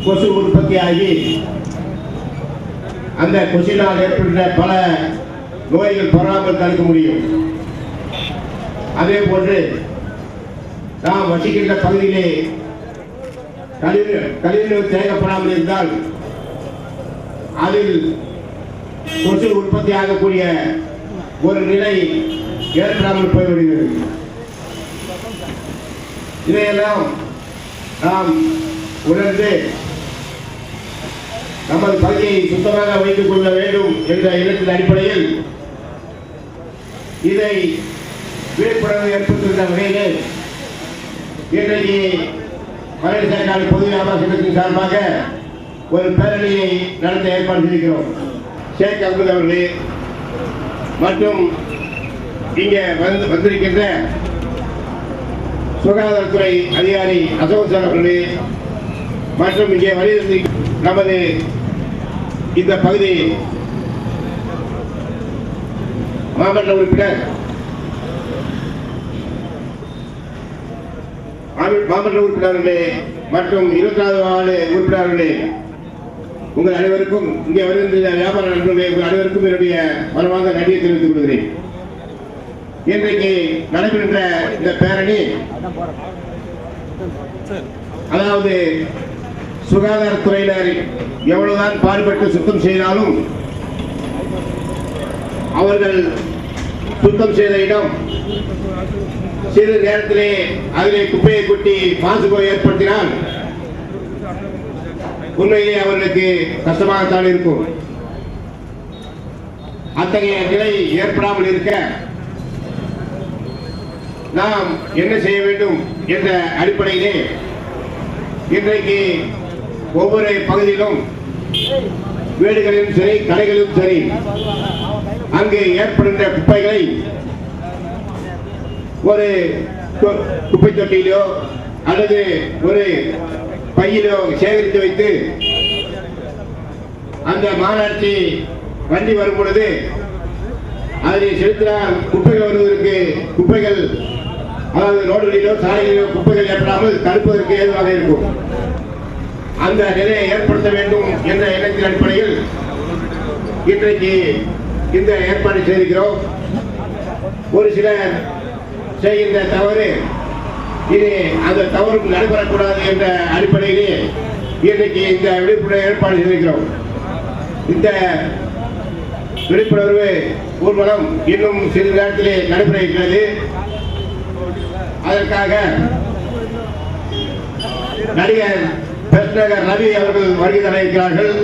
கொசு உற்பத்தியாகி அந்த கொசினால் ஏற்படுகின்ற பல நோய்கள் பரவாமல் தடுக்க முடியும். அதே போன்று நாம் வசிக்கின்ற பகுதியிலே கழிவுநீர் தேக்கப்படாமல் இருந்தால் அதில் கொசு உற்பத்தி ஆகக்கூடிய ஒரு நிலை ஏற்படாமல் போய்விடுகிறது. இதையெல்லாம் நாம் உணர்ந்து நமது பகுதியை சுத்தமாக வைத்துக் கொள்ள வேண்டும் என்ற எண்ணத்தின் அடிப்படையில் இதை விழிப்புணர்வு ஏற்படுத்துகின்ற வகையில் இன்றைக்கு மலையரசாலை பொது வியாபார சங்கத்தின் சார்பாக ஒரு பேரணியை நடத்த ஏற்பாடு செய்கிறோம். ஷேக் அப்துல் அவர்களே மற்றும் இங்கே வந்திருக்கின்ற சுகாதாரத்துறை அதிகாரி அசோக் சார் அவர்களே மற்றும் இங்கே வருகின்ற நமது இந்த பகுதி மாவட்ட உறுப்பினர் உறுப்பினர்களே மற்றும் 24வது வார்டு உறுப்பினர்களே, உங்கள் அனைவருக்கும் இங்கே வருகின்ற வியாபார நண்பர்களே, உங்கள் அனைவருக்கும் என்னுடைய மனமார்ந்த நன்றியை தெரிவித்துக் கொள்கிறேன். இன்றைக்கு நடைபெறுகின்ற இந்த பேரணி அதாவது சுகாதாரத்துறையினர் எவ்வளவுதான் பாடுபட்டு சுத்தம் செய்தாலும் அவர்கள் சுத்தம் செய்த இடம் சிறு நேரத்திலே அதிலே குப்பையை கொட்டி மாசுபோ ஏற்படுத்தினால் உண்மையிலே அவர்களுக்கு கஷ்டமாகத்தான் இருக்கும். அத்தகைய நிலை ஏற்படாமல் இருக்க நாம் என்ன செய்ய வேண்டும் என்ற அடிப்படையிலே இன்றைக்கு ஒவ்வொரு பகுதியிலும் வீடுகளிலும் சரி கடைகளிலும் சரி அங்கு ஏற்படுகின்ற குப்பைகளை ஒரு குப்பை தொட்டியிலோ அல்லது ஒரு பையிலோ சேகரித்து வைத்து அந்த மாநகராட்சி வண்டி வரும் பொழுது அதனை செலுத்தினால் குப்பைகள் வருவதற்கு குப்பைகள் அதாவது ரோடுகளிலோ சாலைகளிலோ குப்பைகள் ஏற்படாமல் தடுப்பதற்கு ஏதுவாக இருக்கும். அந்த நிலையை ஏற்படுத்த வேண்டும் என்ற எண்ணத்தின் அடிப்படையில் இன்றைக்கு இந்த ஏற்பாடு செய்திருக்கிறோம். ஒரு சிலர் செய்கின்ற தவறு இது அந்த தவறு நடைபெறக்கூடாது என்ற அடிப்படையிலே இன்றைக்கு இந்த விழிப்புணர்வு ஏற்பாடு செய்திருக்கிறோம். இந்த விழிப்புணர்வு ஊர்வலம் இன்னும் சிறிது நேரத்திலே நடைபெற இருக்கிறது. அதற்காக நடிகர் பெருநகர் ரவி அவர்கள் வருகை தர இருக்கிறார்கள்.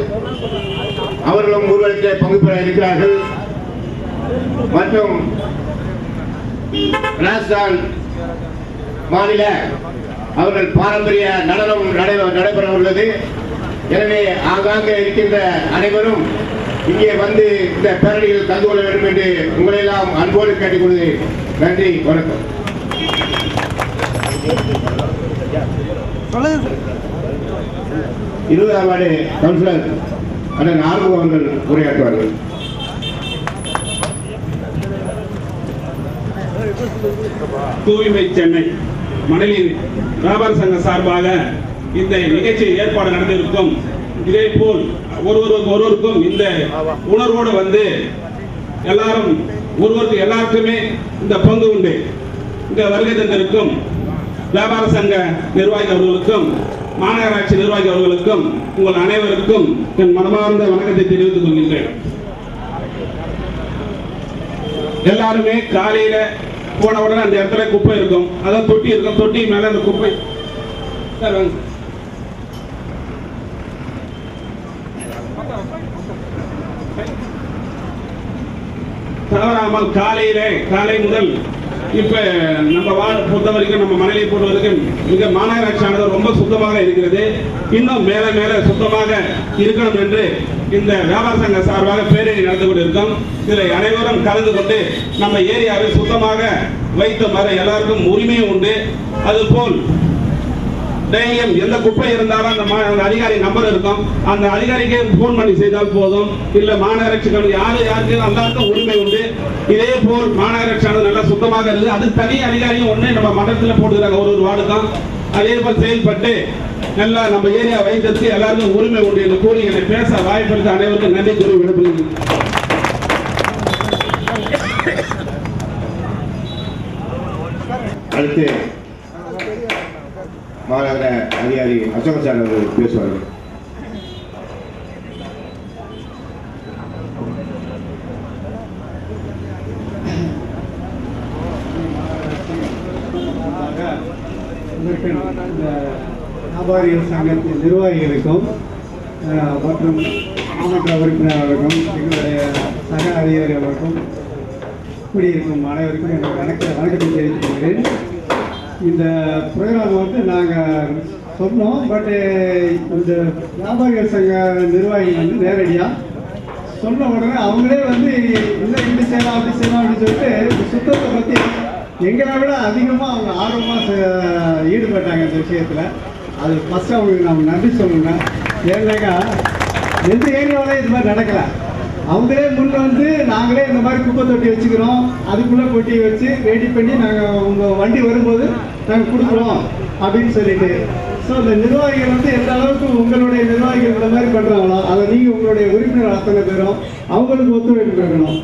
அவர்களும் ஊர்வலத்தில் பங்கு பெற இருக்கிறார்கள். மற்றும் ராஜஸ்தான் மாநில அவர்கள் பாரம்பரிய நடனம் நடைபெற உள்ளது. எனவே ஆங்காங்கே இருக்கின்ற அனைவரும் இங்கே வந்து இந்த பேரணியில் கலந்து கொள்ள வேண்டும் என்று உங்களை எல்லாம் அன்போடு கேட்டுக்கொள்கிறேன். நன்றி, வணக்கம். 20ஆம் வார்டு கவுன்சிலர் அண்ணன் ஆர்வம் அவர்கள் உரையாற்றுவார்கள். தூய்மை சென்னை மணலி வியாபார சங்க சார்பாக இந்த நிகழ்ச்சி ஏற்பாடு நடந்திருக்கும். இதே போல் ஒருவருக்கும் இந்த உணர்வோடு வந்து எல்லாரும் எல்லாருக்குமே இந்த பங்கு உண்டு. இந்த வருகை தந்திருக்கும் வியாபார சங்க நிர்வாகி அவர்களுக்கும் மாநகராட்சி நிர்வாகி அவர்களுக்கும் உங்கள் அனைவருக்கும் என் மனமார்ந்த வணக்கத்தை தெரிவித்துக் கொள்கின்றேன். எல்லாருமே காலையில போன உடனே அந்த இடத்துல குப்பை இருக்கும், அதான் தொட்டி இருக்கும், தொட்டி மேல அந்த குப்பை தவறாமல் காலை முதல் இப்ப நம்ம பொறுத்த வரைக்கும் நம்ம மணலை பொறுத்தவரைக்கும் மிக மாநகராட்சியானது ரொம்ப சுத்தமாக இருக்கிறது. இன்னும் மேல சுத்தமாக இருக்கணும் என்று இந்த வியாபார சங்க சார்பாக பேரணி நடந்து கொண்டிருக்கோம். இதில் அனைவரும் கலந்து கொண்டு நம்ம ஏரியாவை சுத்தமாக வைத்த மாதிரி எல்லாருக்கும் உரிமையும் உண்டு. அதுபோல் டெய்லியும் எந்த குப்பை இருந்தாலும் அந்த அதிகாரி நம்பர் இருக்கும், அந்த அதிகாரிக்கு போன் பண்ணி செய்தால் போதும். இல்ல மாநகராட்சிகள் யாருக்கு எல்லாருக்கும் உரிமை உண்டு. இதே போல் மாநகராட்சியானது நல்லா சுத்தமாக இருக்குது. அது தனி அதிகாரியும் ஒண்ணு நம்ம மண்டலத்தில் போட்டுக்கிறாங்க ஒரு வார்டுக்கும். அதே போல் செயல்பட்டு நல்லா நம்ம ஏரியா வைத்தியத்துக்கு எல்லாருக்கும் உரிமை உண்டு என்று கூறி என்னை பேச வாய்ப்பளித்த அனைவருக்கும் நன்றி கூறி விடுபடுகிறேன். அடுத்து மாநகர அதிகாரி அசோக் சார் அவர்கள் பேசுவார்கள். வியாபாரிகள் சங்கத்தின் நிர்வாகிகளுக்கும் மற்றும் மாவட்ட உறுப்பினர்களுக்கும் எங்களுடைய சக அதிகாரிகளுக்கும் குடியிருக்கும் அனைவருக்கும் என்னுடைய வணக்கத்தை தெரிவித்துக் கொள்கிறேன். இந்த ப்ரோக்ராம் வந்து நாங்கள் சொன்னோம், பட்டு இந்த வியாபாரிகள் சங்க நிர்வாகிகள் வந்து நேரடியாக சொன்ன உடனே அவங்களே வந்து இல்லை இப்படி செய்யலாம் அப்படி செய்யலாம் அப்படின்னு சொல்லிட்டு சுத்தத்தை பற்றி எங்களை விட அதிகமாக அவங்க ஆர்வமாக ஈடுபட்டாங்க இந்த விஷயத்தில். அது ஃபஸ்ட்டு அவங்களுக்கு நம்ம நன்றி சொல்லணும். ஏன்னாக்கா எந்த ஏரியாவிலே இது மாதிரி நடக்கலை. அவங்களே முன் வந்து நாங்களே இந்த மாதிரி குப்பை தொட்டி வச்சுக்கிறோம், அதுக்குள்ளே கொட்டி வச்சு ரெடி பண்ணி நாங்கள் உங்கள் வண்டி வரும்போது நாங்கள் கொடுக்குறோம் அப்படின்னு சொல்லிட்டு. ஸோ இந்த நிர்வாகிகள் வந்து எந்த அளவுக்கு உங்களுடைய நிர்வாகிகள் இந்த மாதிரி பண்ணுறாங்களோ அதை நீங்கள் உங்களுடைய உறுப்பினர் அத்தனை பேரும் அவங்களுக்கு ஒத்துழைப்பு கொடுக்கணும்.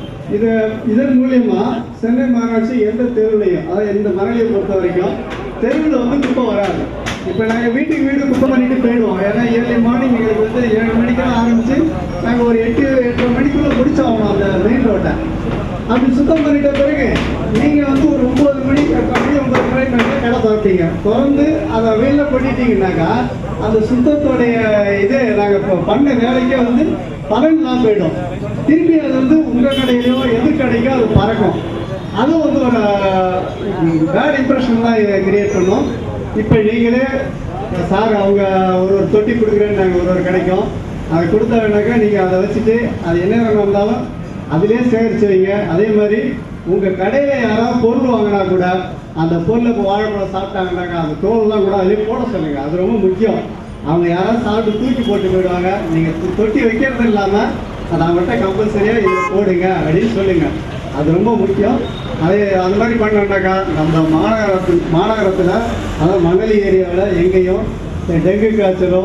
இதன் மூலியமா சென்னை மாநகராட்சி எந்த தெருவுலையும், அதாவது எந்த மரணியை பொறுத்த வரைக்கும் தெருவில் வந்து குப்பை வராது. இப்போ நாங்கள் வீட்டுக்கு வீடு குப்பை பண்ணிட்டு போயிடுவோம். ஏன்னா ஏர்லி மார்னிங் எங்களுக்கு வந்து 7 மணிக்கெல்லாம் ஆரம்பித்து நாங்கள் ஒரு 8-8:30 மணிக்குள்ளே முடிச்சாகணும் அந்த மெயின் ரோட்டை. அப்படி சுத்தம் பண்ணிட்ட பிறகு நீங்கள் வந்து ஒரு 9 மணி 9 மணி கடை திறப்பீங்க. திறந்து அதை வெளியில் கொட்டிட்டீங்கன்னாக்கா அந்த சுத்தத்தோடைய இதே நாங்கள் இப்போ பண்ண வேலைக்கே வந்து பலன்லாம் போயிடும். திருப்பி அது வந்து உங்கள் கடையிலையோ எதிர் கடைக்கோ அது பறக்கும். அதுவும் வந்து ஒரு பேட் இம்ப்ரெஷன் தான் கிரியேட் பண்ணோம். இப்போ நீங்களே சார் அவங்க ஒரு தொட்டி கொடுக்குறேன்னு நாங்கள் ஒரு கிடைக்கும் அதை கொடுத்தா வேணாக்கா நீங்கள் அதை வச்சுட்டு அது என்ன வேணும் இருந்தாலும் அதிலே சேகரிச்சு வைங்க. அதே மாதிரி உங்கள் கடையில் யாராவது பொருள் வாங்கினா கூட அந்த பொருளை இப்போ வாழைப்பழம் சாப்பிட்டாங்கன்னாக்கா அந்த தோல்லாம் கூட அதிலே போட சொல்லுங்கள். அது ரொம்ப முக்கியம். அவங்க யாராவது சாப்பிட்டு தூக்கி போட்டு போயிடுவாங்க. நீங்கள் தொட்டி வைக்கிறது இல்லாமல் அதை அவங்கள்ட்ட கம்பல்சரியாக இதில் போடுங்க அப்படின்னு சொல்லுங்கள். அது ரொம்ப முக்கியம். அது மாதிரி பண்ணோம்னாக்கா நம்ம மாநகரத்தில் அதாவது மணலி ஏரியாவில் எங்கேயும் டெங்கு காய்ச்சலோ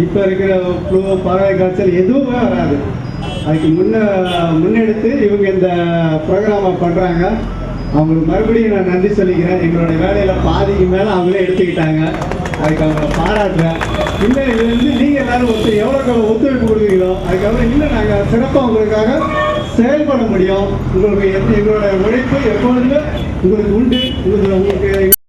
இப்போ இருக்கிற ஃப்ளூ பறவை காய்ச்சல் எதுவுமே வராது. அதுக்கு முன்னெடுத்து இவங்க இந்த ப்ரோக்ராமை பண்ணுறாங்க. அவங்களுக்கு மறுபடியும் நான் நன்றி சொல்லிக்கிறேன். எங்களுடைய வேலையில் பாதிக்கு மேலே அவங்களே எடுத்துக்கிட்டாங்க. அதுக்கு அவங்கள பாராட்டுறேன். இன்னும் இது வந்து நீங்கள் எல்லோரும் எவ்வளோ ஒத்துழைப்பு கொடுக்குறீங்களோ அதுக்கப்புறம் இன்னும் நாங்கள் சிறப்பாக உங்களுக்காக செயல்பட முடியும். உங்களுக்கு எங்களோட உழைப்பு எப்பொழுதுமே உங்களுக்கு உண்டு. உங்களுக்கு